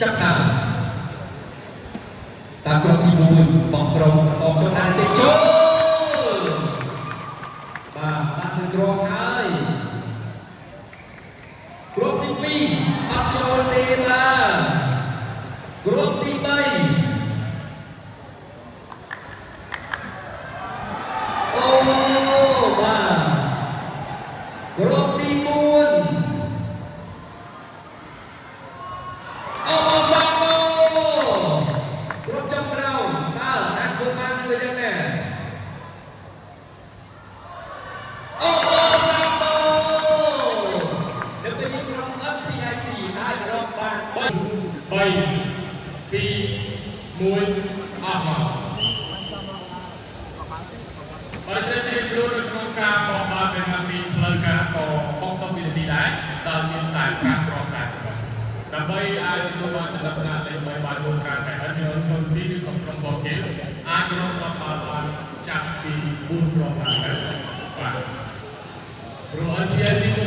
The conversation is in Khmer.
chắc thà ta cùng đi mùi bóng rồng bóng cho ta để chốt và bạn được rong hai group team B áp cho Nela group team B và group team Moon group trong đầu ta đang không mang người dân nè nếu tôi nhìn trong ấp thì ai xì ai group bạn bayពីមួយអស់មកបើជាទីគ្រូនៅក្នុងការបបបានពេលពីផ្លូវការក៏60វិនាទីដែរដល់មានតែការប្រកការដើម្បីឲ្យទទួលបានចំណាត់ថ្នាក់លេខ3បានរួមការតែហើយយើងសូមទីគឺក្រុមរបស់គេអាចរកបានចាប់ពី4ក្រុមបានបាទព្រោះអត់ជាទី